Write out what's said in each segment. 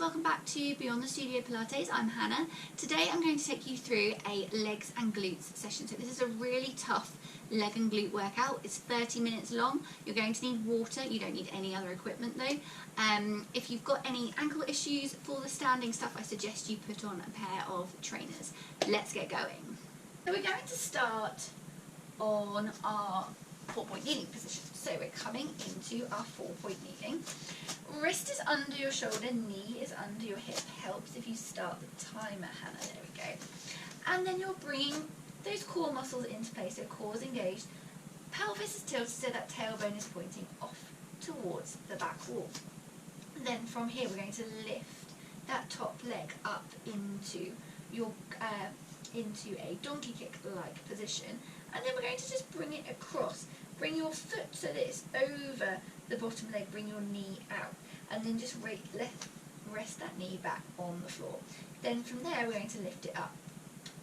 welcome back to Beyond the Studio Pilates. I'm Hannah. Today I'm going to take you through a legs and glutes session. So this is a really tough leg and glute workout. It's 30 minutes long. You're going to need water. You don't need any other equipment though. If you've got any ankle issues for the standing stuff, I suggest you put on a pair of trainers. Let's get going. So we're going to start on our 4-point kneeling position. So we're coming into our 4-point kneeling. Wrist is under your shoulder, knee is under your hip. Helps if you start the timer, Hannah. There we go. And then you're bringing those core muscles into place. So core's engaged, pelvis is tilted so that tailbone is pointing off towards the back wall. Then from here we're going to lift that top leg up into your into a donkey kick-like position, and then we're going to just bring it across. Bring your foot so that it's over the bottom leg, bring your knee out, and then just rest that knee back on the floor. Then from there we're going to lift it up.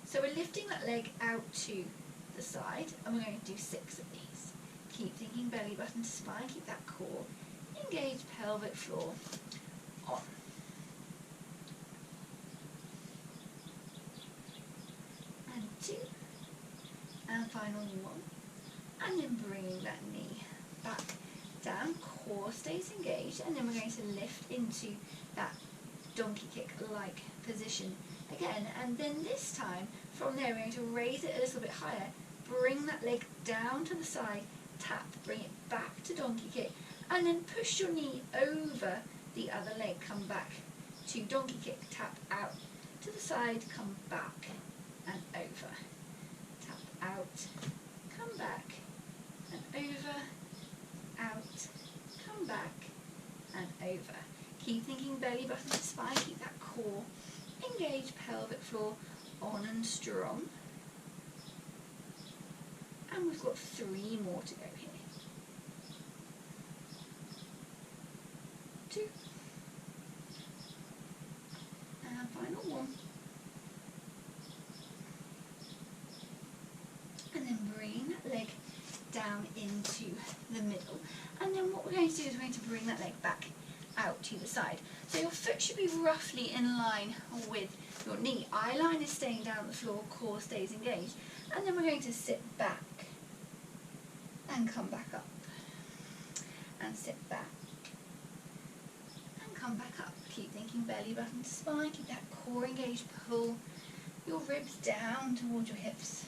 So we're lifting that leg out to the side, and we're going to do 6 of these. Keep thinking belly button to spine, keep that core engaged, pelvic floor on. And 2, and final 1. And then bringing that knee back down, core stays engaged, and then we're going to lift into that donkey kick-like position again. And then this time, from there, we're going to raise it a little bit higher, bring that leg down to the side, tap, bring it back to donkey kick, and then push your knee over the other leg, come back to donkey kick, tap out to the side, come back and over, tap out, come back, and over, out, come back, and over. Keep thinking belly button to spine, keep that core engaged, pelvic floor on and strong. And we've got 3 more to go here. 2. And final 1. And then bring that leg down into the middle, and then what we're going to do is we're going to bring that leg back out to the side. So your foot should be roughly in line with your knee. Eye line is staying down the floor, core stays engaged, and then we're going to sit back and come back up, and sit back and come back up. Keep thinking belly button to spine, keep that core engaged, pull your ribs down towards your hips.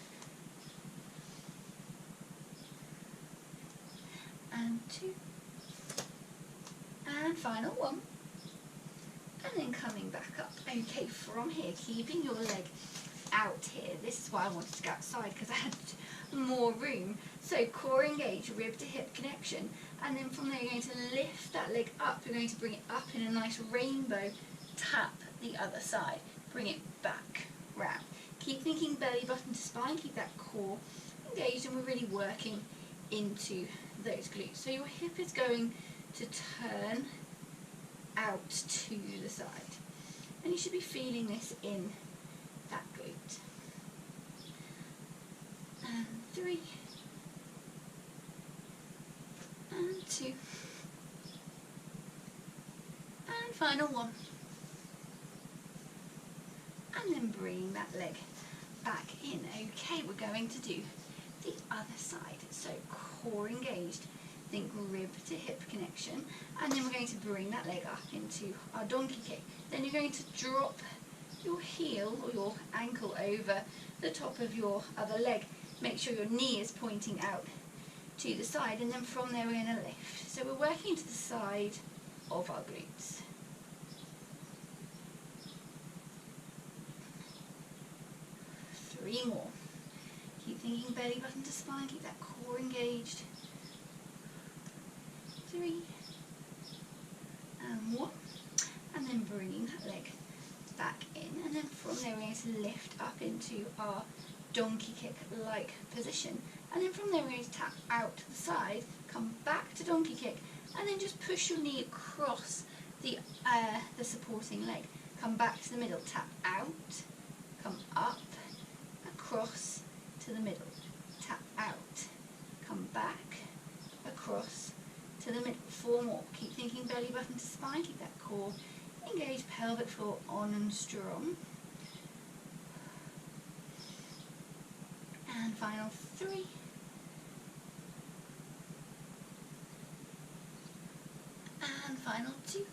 And 2, and final 1, and then coming back up. Okay, from here, keeping your leg out here. This is why I wanted to go outside, because I had more room. So core engaged, rib to hip connection, and then from there you're going to lift that leg up. You're going to bring it up in a nice rainbow, tap the other side, bring it back round. Keep thinking belly button to spine, keep that core engaged, and we're really working into those glutes. So your hip is going to turn out to the side, and you should be feeling this in that glute. And 3, and 2, and final 1. And then bring that leg back in. Okay, we're going to do the other side. So core engaged, think rib to hip connection, and then we're going to bring that leg up into our donkey kick. Then you're going to drop your heel or your ankle over the top of your other leg. Make sure your knee is pointing out to the side, and then from there we're going to lift. So we're working to the side of our glutes. Three more. Keep thinking belly button to spine, keep that core engaged. 3, and 1, and then bringing that leg back in, and then from there we're going to lift up into our donkey kick-like position, and then from there we're going to tap out to the side, come back to donkey kick, and then just push your knee across the supporting leg. Come back to the middle, tap out, come up, across to the middle, tap out, come back, across to the middle. 4 more. Keep thinking belly button to spine, keep that core Engage pelvic floor on and strong. And final 3. And final 2.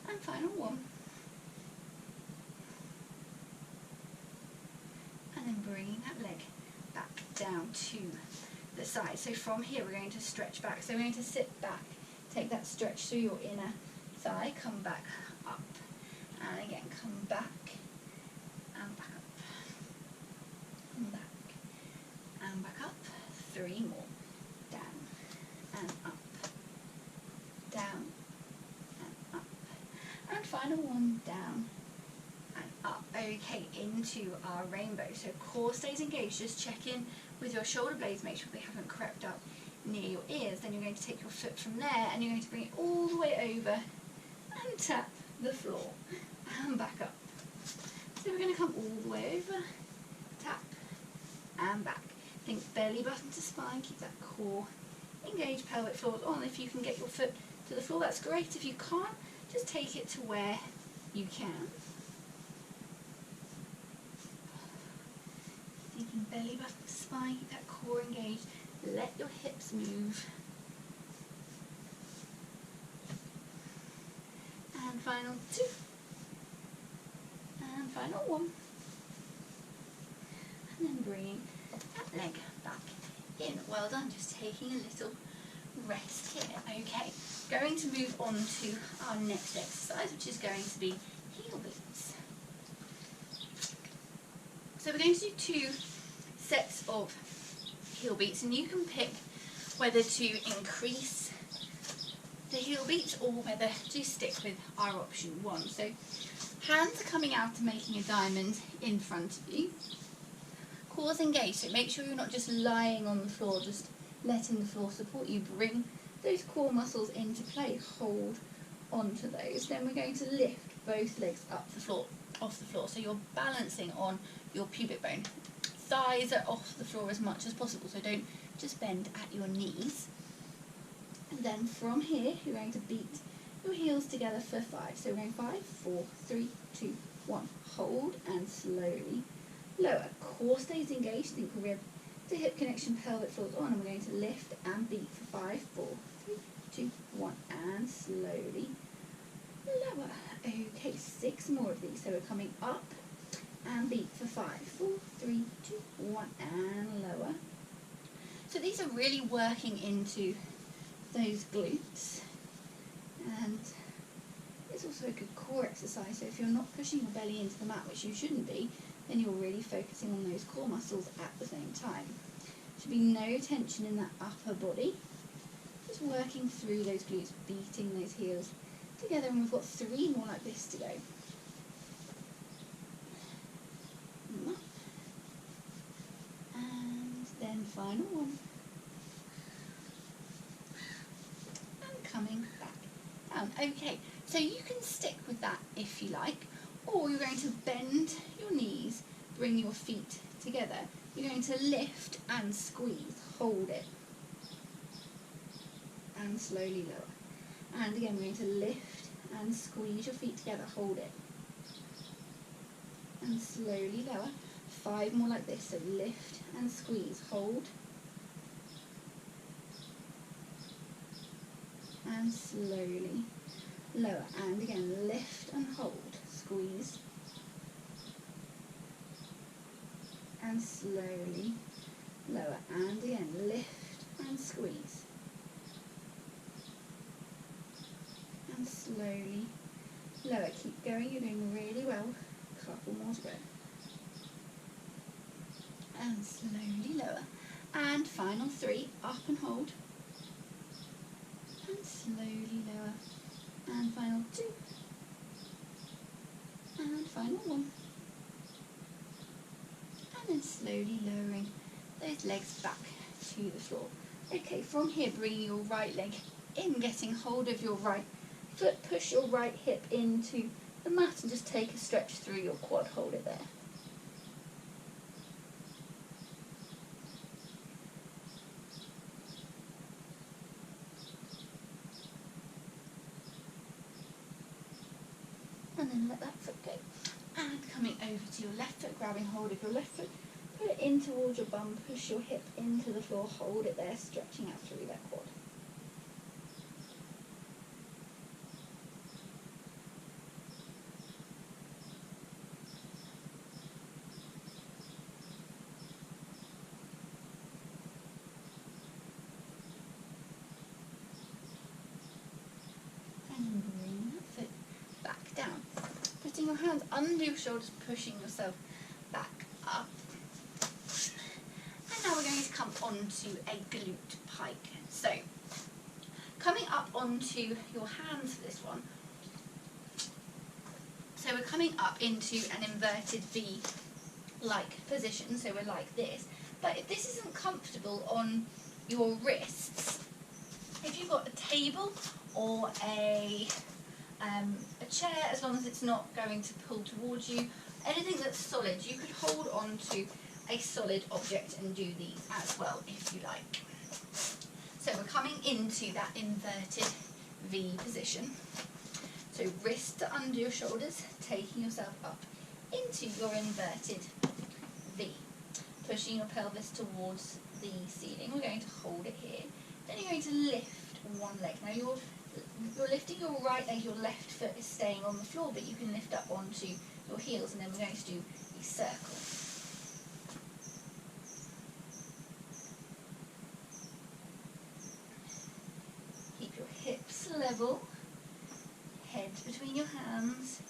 And final 1. And then bringing that leg back down to the side. So from here we're going to stretch back. So we're going to sit back, take that stretch through your inner thigh, come back up, and again come back and back up, and back and back up. 3 more. Down and up, down and up, and final 1. Down and up. Okay, into our rainbow. So core stays engaged. Just check in with your shoulder blades, make sure they haven't crept up near your ears. Then you're going to take your foot from there and you're going to bring it all the way over and tap the floor and back up. So we're going to come all the way over, tap and back. Think belly button to spine, keep that core engaged, pelvic floor on. If you can get your foot to the floor, that's great. If you can't, just take it to where you can. Thinking belly button to spine, keep that core engaged. Let your hips move. And final 2. And final 1. And then bringing that leg back in. Well done, just taking a little rest here. Okay, going to move on to our next exercise, which is going to be heel beats. So we're going to do 2 sets of heel beats, and you can pick whether to increase the heel beats or whether to stick with our option 1. So hands are coming out and making a diamond in front of you. Core's engaged, so make sure you're not just lying on the floor, just letting the floor support you. Bring those core muscles into play, hold onto those. Then we're going to lift both legs up the floor, off the floor, so you're balancing on your pubic bone. Thighs are off the floor as much as possible, so don't just bend at your knees. And then from here, you're going to beat your heels together for 5. So we're going 5, 4, 3, 2, 1. Hold and slowly lower. Core stays engaged. Think rib to hip connection, pelvic floor on, and we're going to lift and beat for 5, 4, 3, 2, 1, and slowly lower. Okay, 6 more of these. So we're coming up and beat for 5, 4, 3, 2, 1, and lower. So these are really working into those glutes, and it's also a good core exercise. So if you're not pushing your belly into the mat, which you shouldn't be, then you're really focusing on those core muscles at the same time. Should be no tension in that upper body. Just working through those glutes, beating those heels together, and we've got 3 more like this to go. And then final 1. And coming back down. Okay, so you can stick with that if you like, or you're going to bend your knees, bring your feet together. You're going to lift and squeeze, hold it, and slowly lower. And again, we're going to lift and squeeze your feet together, hold it, and slowly lower. 5 more like this, so lift and squeeze, hold, and slowly lower. And again, lift and hold, squeeze, and slowly lower. And again, lift and squeeze, and slowly lower. Keep going, you're doing really well. Couple more to go. And slowly lower. And final 3, up and hold, and slowly lower. And final 2, and final 1. And then slowly lowering those legs back to the floor. Okay, from here, bringing your right leg in, getting hold of your right foot, push your right hip into the mat and just take a stretch through your quad, hold it there. then let that foot go. And coming over to your left foot, grabbing hold of your left foot, put it in towards your bum, push your hip into the floor, hold it there, stretching out through that quad. And bring that foot back down. Putting your hands under your shoulders, pushing yourself back up. And now we're going to come onto a glute pike. So, coming up onto your hands for this one. So we're coming up into an inverted V-like position, so we're like this. But if this isn't comfortable on your wrists, if you've got a table or a chair, as long as it's not going to pull towards you, anything that's solid, you could hold on to a solid object and do these as well if you like. So we're coming into that inverted V position. So wrists are under your shoulders, taking yourself up into your inverted V. Pushing your pelvis towards the ceiling. We're going to hold it here. Then you're going to lift one leg. Now you're lifting your right leg, your left foot is staying on the floor, but you can lift up onto your heels, and then we're going to do a circle. Keep your hips level, head between your hands.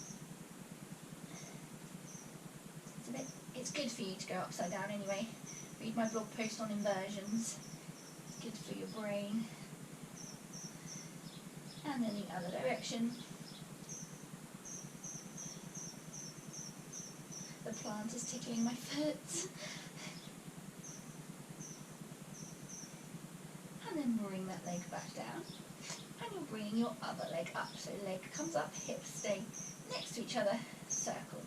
It's good for you to go upside down anyway. Read my blog post on inversions. It's good for your brain. And then the other direction. The plant is tickling my foot. And then bring that leg back down. And you're bringing your other leg up. So leg comes up, hips stay next to each other, circle.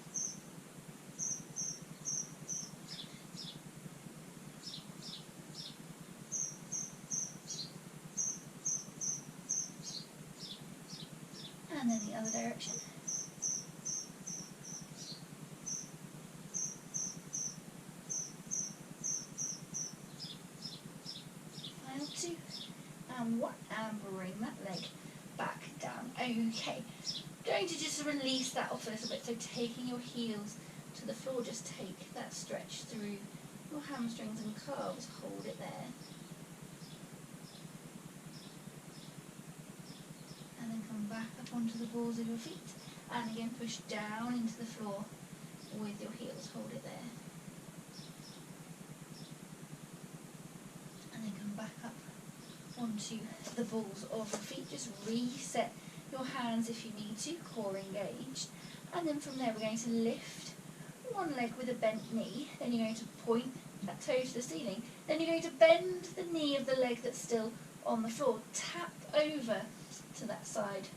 And then the other direction. Final two. And one. And bring that leg back down. Okay. Going to just release that off a little bit. So taking your heels to the floor, just take that stretch through your hamstrings and calves. Hold it there. And then come back up onto the balls of your feet, and again push down into the floor with your heels, hold it there. And then come back up onto the balls of your feet, just reset your hands if you need to, core engaged. And then from there we're going to lift one leg with a bent knee, then you're going to point that toe to the ceiling, then you're going to bend the knee of the leg that's still on the floor, tap over to that side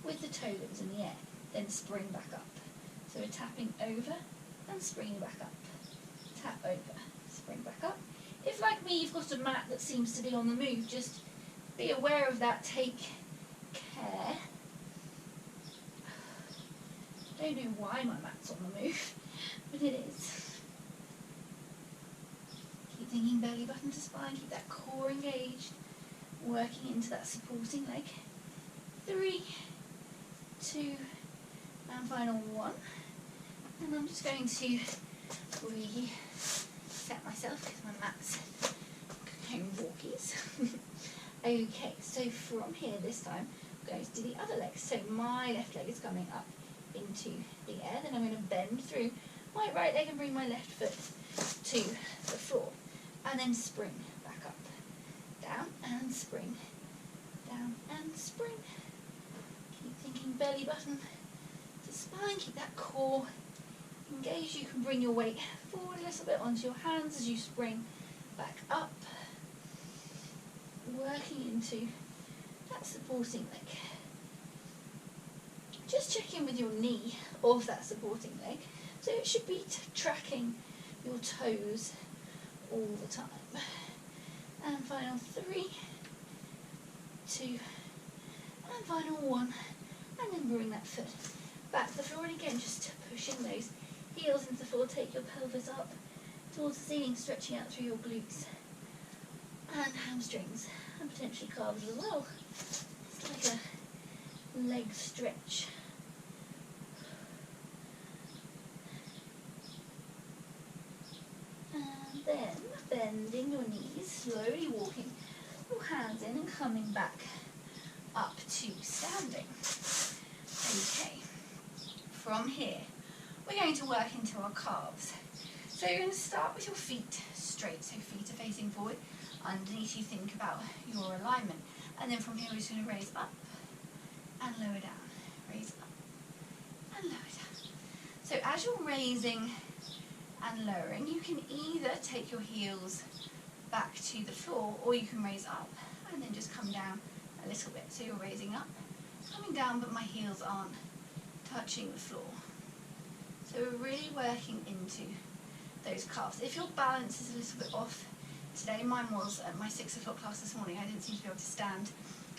with the toe that was in the air, then spring back up. So we're tapping over and springing back up. Tap over, spring back up. If like me you've got a mat that seems to be on the move, just be aware of that, take care. I don't know why my mat's on the move, but it is. Keep thinking belly button to spine, keep that core engaged, working into that supporting leg. 3, 2, and final 1. And I'm just going to reset myself because my mat's home walkies. Okay, so from here this time, I'm going to do the other leg. So my left leg is coming up into the air, then I'm going to bend through my right leg and bring my left foot to the floor. And then spring back up. Down and spring. Down and spring. Keep thinking belly button to spine, keep that core engaged. You can bring your weight forward a little bit onto your hands as you spring back up. Working into that supporting leg. Just check in with your knee of that supporting leg. So it should be tracking your toes all the time. And final 3, 2, and final 1. And then bring that foot back to the floor, and again just pushing those heels into the floor. Take your pelvis up towards the ceiling, stretching out through your glutes and hamstrings and potentially calves as well. It's like a leg stretch. And then bending your knees, slowly walking your hands in and coming back up to standing. Okay, from here we're going to work into our calves. So you're going to start with your feet straight, so feet are facing forward. Underneath you think about your alignment, and then from here we're just going to raise up and lower down, raise up and lower down. So as you're raising and lowering, you can either take your heels back to the floor, or you can raise up and then just come down a little bit. So you're raising up, coming down, but my heels aren't touching the floor. So we're really working into those calves. If your balance is a little bit off today, mine was at my 6 o'clock class this morning, I didn't seem to be able to stand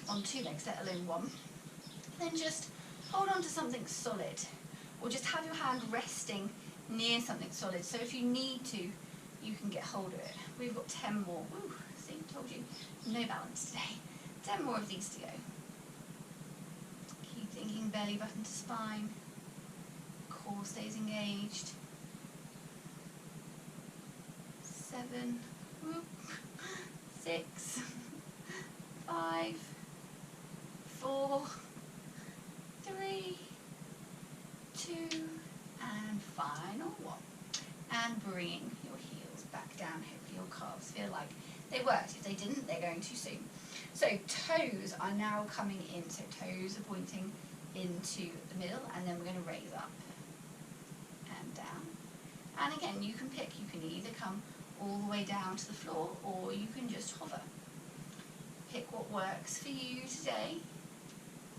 on 2 legs, let alone one, then just hold on to something solid, or just have your hand resting near something solid. So if you need to, you can get hold of it. We've got 10 more. Woo, see, told you, no balance today. 10 more of these to go. Keep thinking belly button to spine. Core stays engaged. 7, whoop, 6, 5, 4, 3, 2, and final one. And bringing your heels back down. Hopefully your calves feel like they worked. If they didn't, they're going to soon. So toes are now coming in. So toes are pointing into the middle, and then we're going to raise up and down. And again, you can pick. You can either come all the way down to the floor, or you can just hover. Pick what works for you today.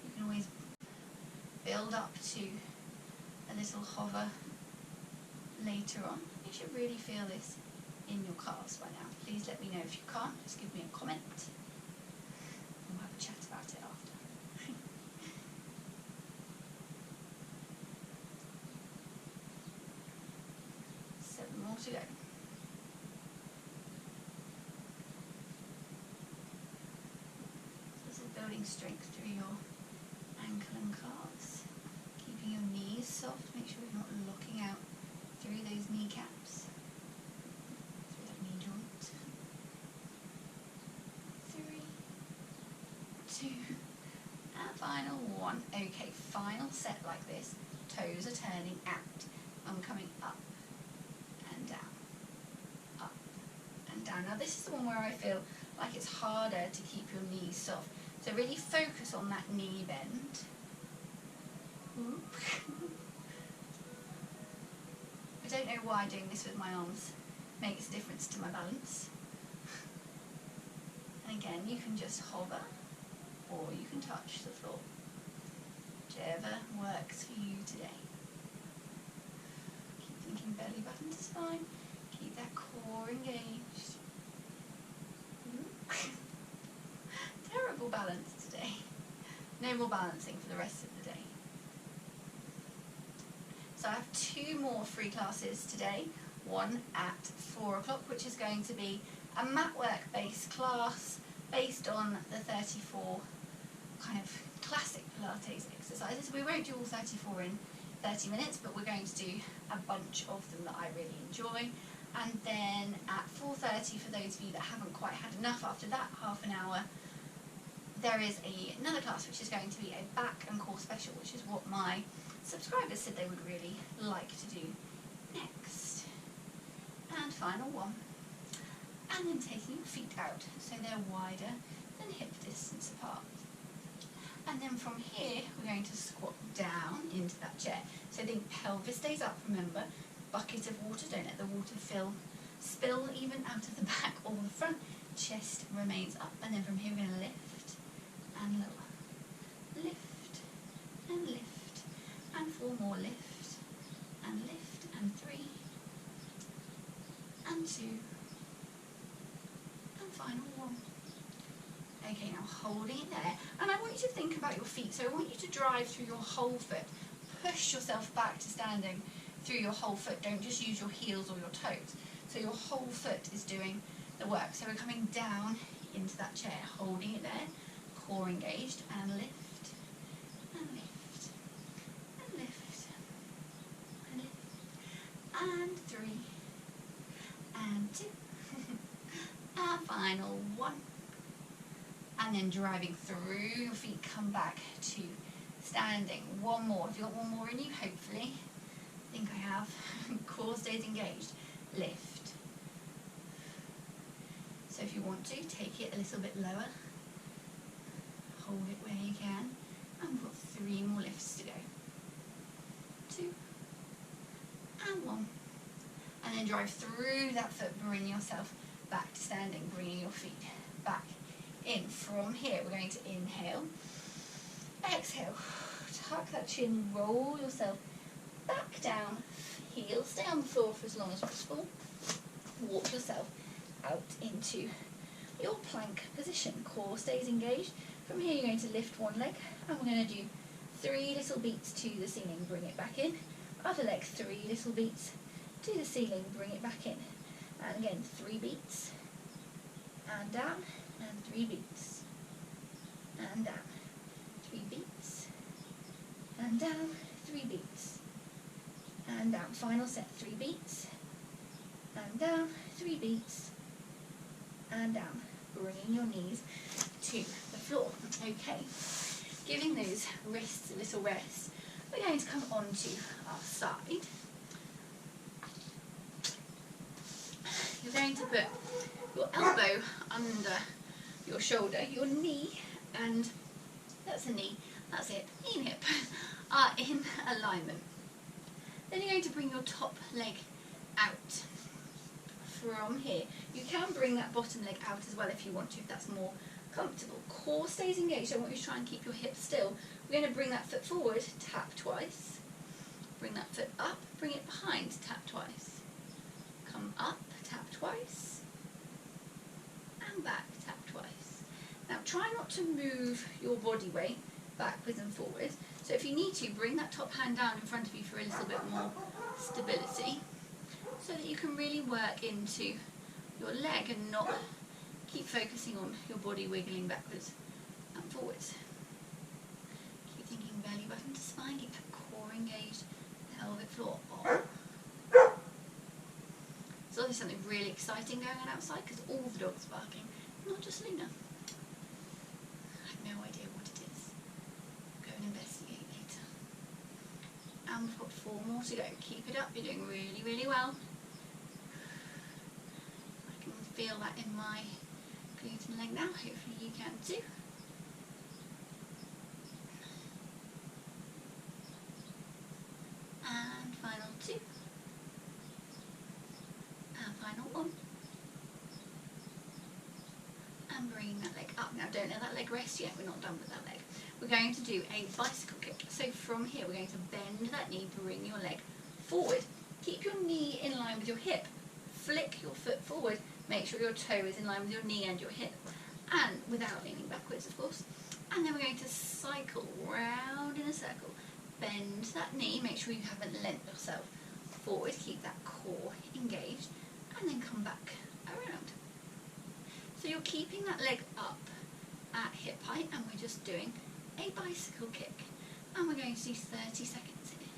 You can always build up to a little hover later on. You should really feel this in your calves by now. Please let me know if you can't. Just give me a comment. We'll have a chat about it after. 7 more to go. So this is building strength through your ankle and calves. Keeping your knees soft. Make sure you're not locking out through those kneecaps. Through that knee joint. 3, 2, and final one. Okay, final set like this. Toes are turning out. I'm coming up and down. Up and down. Now this is the one where I feel like it's harder to keep your knees soft. So really focus on that knee bend. I don't know why doing this with my arms makes a difference to my balance. And again, you can just hover, or you can touch the floor. Whichever works for you today. Keep thinking belly button to spine. Keep that core engaged. Terrible balance today. No more balancing for the rest of the day. So I have 2 more free classes today. One at 4 o'clock, which is going to be a mat work based class based on the 34 kind of classic Pilates exercises. We won't do all 34 in 30 minutes, but we're going to do a bunch of them that I really enjoy. And then at 4:30, for those of you that haven't quite had enough after that half an hour, there is another class which is going to be a back and core special, which is what my subscribers said they would really like to do next. And final one. And then taking your feet out so they're wider than hip distance apart. And then from here, we're going to squat down into that chair. So the pelvis stays up, remember. Bucket of water, don't let the water spill even out of the back or the front. Chest remains up. And then from here, we're going to lift and lower. Lift and lift. And 4 more. Lift and lift. And 3 and 2 and final 1. Okay, now holding it there, and I want you to think about your feet. So I want you to drive through your whole foot. push yourself back to standing through your whole foot. Don't just use your heels or your toes. So your whole foot is doing the work. So we're coming down into that chair, holding it there, core engaged, and lift, and lift, and lift, and lift, and 3, and 2, and final 1. And then driving through your feet, come back to standing. One more. Have you got one more in you? Hopefully. I think I have. Core stays engaged. Lift. So if you want to, take it a little bit lower. Hold it where you can. And we've got 3 more lifts to go. 2. And 1. And then drive through that foot. Bring yourself back to standing. Bringing your feet back in. From here, we're going to inhale. Exhale. Tuck that chin. Roll yourself back down. Heels stay on the floor for as long as possible. Walk yourself out into your plank position. Core stays engaged. From here, you're going to lift one leg, and we're going to do 3 little beats to the ceiling. Bring it back in. Other leg, 3 little beats to the ceiling. Bring it back in. And again, 3 beats. And down. And 3 beats. And down. 3 beats. And down. 3 beats. And down. Final set. 3 beats. And down. 3 beats. And down. Bringing your knees to the floor. Okay. Giving those wrists a little rest. We're going to come onto our side. You're going to put your elbow under your shoulder, your knee, and that's a knee, that's it, knee and hip, are in alignment. Then you're going to bring your top leg out from here. You can bring that bottom leg out as well if you want to, if that's more comfortable. Core stays engaged. I want you to try and keep your hips still. We're going to bring that foot forward, tap twice. Bring that foot up, bring it behind, tap twice. Come up, tap twice. And back, tap twice. Now try not to move your body weight backwards and forwards. So if you need to, bring that top hand down in front of you for a little bit more stability, so that you can really work into your leg and not keep focusing on your body wiggling backwards and forwards. Keep thinking belly button to spine, keep that core engaged, pelvic floor on. So there's something really exciting going on outside because all the dogs are barking, not just Luna. I have no idea what it is. Go and investigate later. And we've got 4 more to go. Keep it up, you're doing really, really well. I can feel that in my glutes and leg now, hopefully you can too. And final 2. And final 1. And bring that leg up. Now don't let that leg rest yet, we're not done with that leg. We're going to do a bicycle kick. So from here we're going to bend that knee, bring your leg forward. Keep your knee in line with your hip. Flick your foot forward. Make sure your toe is in line with your knee and your hip. And without leaning backwards, of course. And then we're going to cycle round in a circle. Bend that knee. Make sure you haven't leant yourself forward. Keep that core engaged. And then come back around. So you're keeping that leg up at hip height, and we're just doing a bicycle kick. And we're going to do 30 seconds here.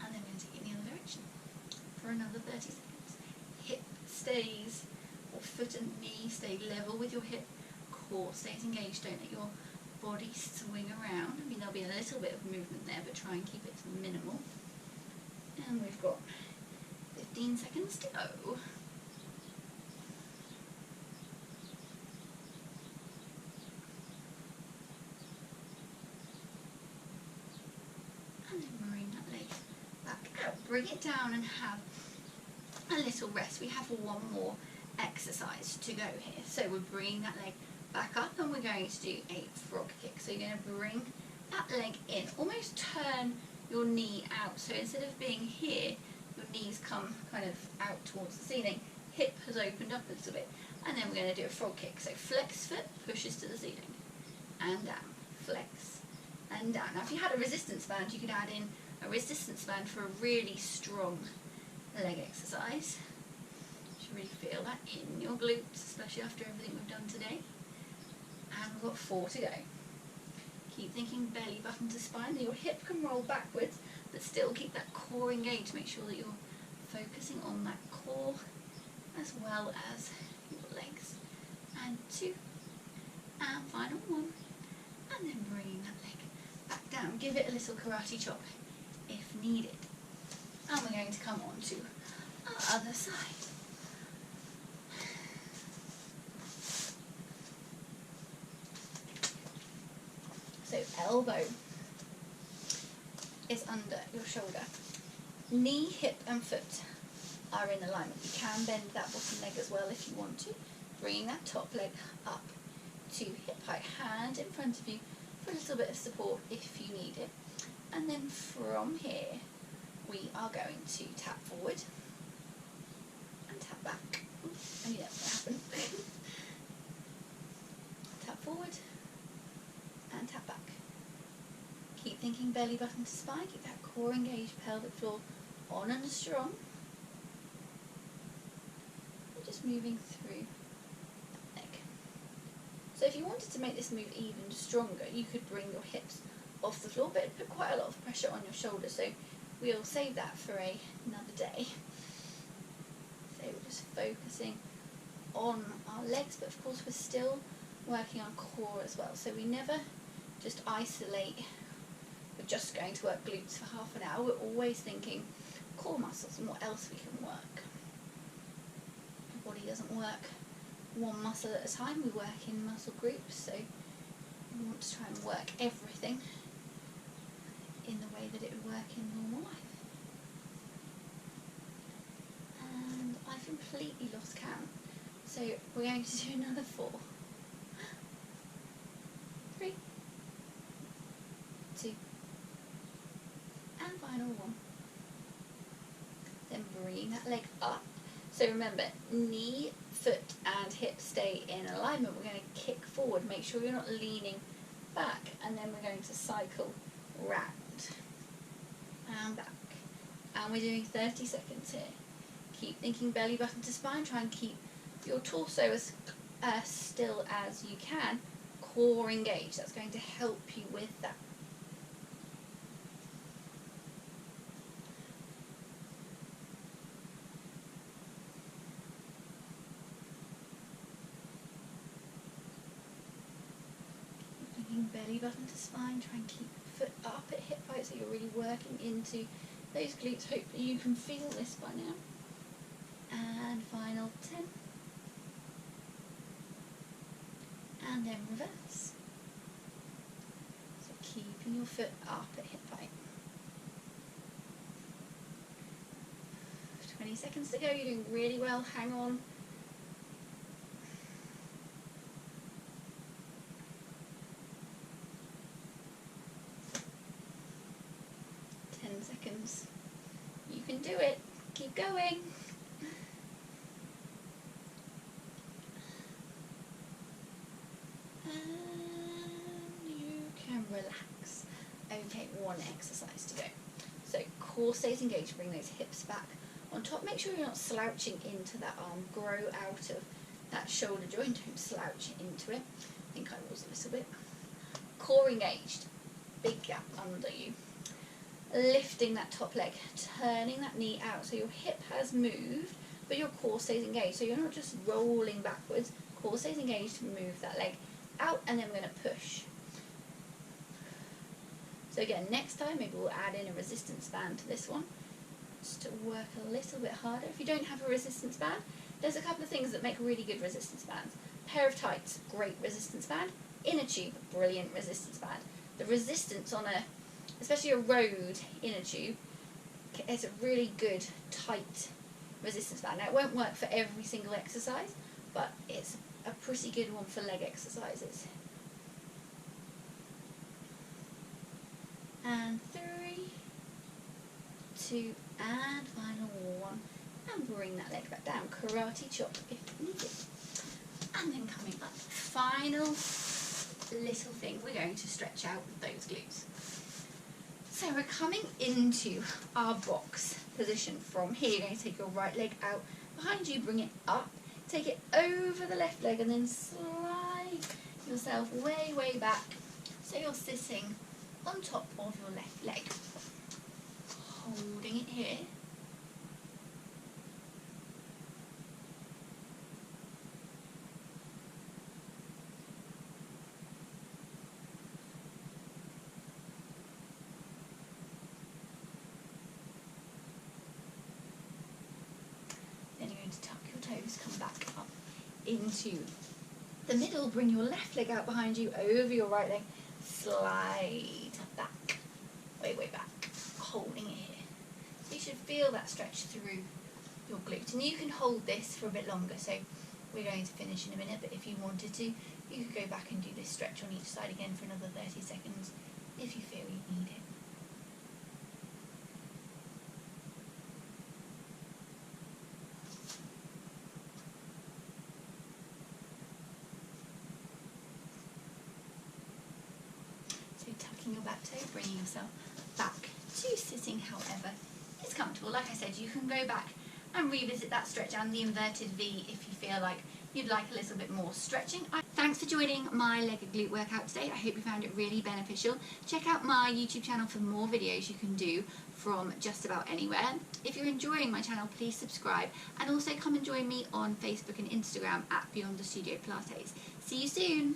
And then we're going to take it in the other direction for another 30 seconds. Hip stays, or foot and knee stay level with your hip. Core stays engaged. Don't let your body swing around. I mean, there'll be a little bit of movement there, but try and keep it minimal. And we've got 15 seconds to go. And then bring that leg back out. Bring it down and have a little rest. We have 1 more exercise to go here. So we're bringing that leg back up, and we're going to do a frog kick. So you're going to bring that leg in, almost turn your knee out. So instead of being here, your knees come kind of out towards the ceiling, hip has opened up a little bit, and then we're going to do a frog kick. So flex foot, pushes to the ceiling, and down, flex, and down. Now if you had a resistance band, you could add in a resistance band for a really strong leg exercise. You should really feel that in your glutes, especially after everything we've done today. And we've got 4 to go. Keep thinking belly button to spine. Your hip can roll backwards, but still keep that core engaged. Make sure that you're focusing on that core as well as your legs. And 2, and final 1, and then bringing that leg back down. Give it a little karate chop if needed. And we're going to come on to our other side. So elbow is under your shoulder. Knee, hip and foot are in alignment. You can bend that bottom leg as well if you want to. Bringing that top leg up to hip height. Hand in front of you for a little bit of support if you need it. And then from here, we are going to tap forward and tap back. I knew that was going to happen. Tap forward and tap back. Keep thinking belly button to spine. Keep that core engaged, pelvic floor on and strong. And just moving through that leg. So if you wanted to make this move even stronger, you could bring your hips off the floor, but it put quite a lot of pressure on your shoulders, so we'll save that for another day. So we're just focusing on our legs, but of course we're still working on core as well. So we never just isolate, we're just going to work glutes for half an hour. We're always thinking core muscles and what else we can work. Our body doesn't work one muscle at a time, we work in muscle groups, so we want to try and work everything in the way that it would work in normal life. And I've completely lost count, so we're going to do another 4. 3, 2, and final 1. Then bring that leg up. So remember, knee, foot and hip stay in alignment. We're going to kick forward. Make sure you're not leaning back, and then we're going to cycle round and back. And we're doing 30 seconds here. Keep thinking belly button to spine. Try and keep your torso as still as you can. Core engaged. That's going to help you with that. Belly button to spine, try and keep foot up at hip height so you're really working into those glutes. Hopefully you can feel this by now. And final 10. And then reverse. So keeping your foot up at hip height. 20 seconds to go, you're doing really well, hang on. 10 seconds. You can do it. Keep going. And you can relax. Okay, 1 exercise to go. So core stays engaged, bring those hips back on top. Make sure you're not slouching into that arm. Grow out of that shoulder joint. Don't slouch into it. I think I was a little bit. Core engaged. Big gap under you. Lifting that top leg, turning that knee out so your hip has moved but your core stays engaged, so you're not just rolling backwards. Core stays engaged, move that leg out, and then we're going to push. So again, next time maybe we'll add in a resistance band to this one just to work a little bit harder. If you don't have a resistance band, there's a couple of things that make really good resistance bands. Pair of tights, great resistance band. Inner tube, brilliant resistance band. The resistance on especially a road inner tube, it's a really good tight resistance band. Now it won't work for every single exercise, but it's a pretty good one for leg exercises. And 3, 2, and final 1. And bring that leg back down. Karate chop if needed. And then coming up, final little thing, we're going to stretch out those glutes. So we're coming into our box position from here. You're going to take your right leg out behind you, bring it up, take it over the left leg, and then slide yourself way, way back. So you're sitting on top of your left leg, holding it here. Then you're going to tuck your toes, come back up into the middle, bring your left leg out behind you, over your right leg, slide back, way, way back, holding it here. So you should feel that stretch through your glutes. And you can hold this for a bit longer, so we're going to finish in a minute, but if you wanted to, you could go back and do this stretch on each side again for another 30 seconds if you feel you need it. Tucking your back toe, bringing yourself back to sitting however is comfortable. Like I said, you can go back and revisit that stretch and the inverted V if you feel like you'd like a little bit more stretching. Thanks for joining my leg and glute workout today. I hope you found it really beneficial. Check out my YouTube channel for more videos you can do from just about anywhere. If you're enjoying my channel, please subscribe, and also come and join me on Facebook and Instagram at Beyond the Studio Pilates. See you soon!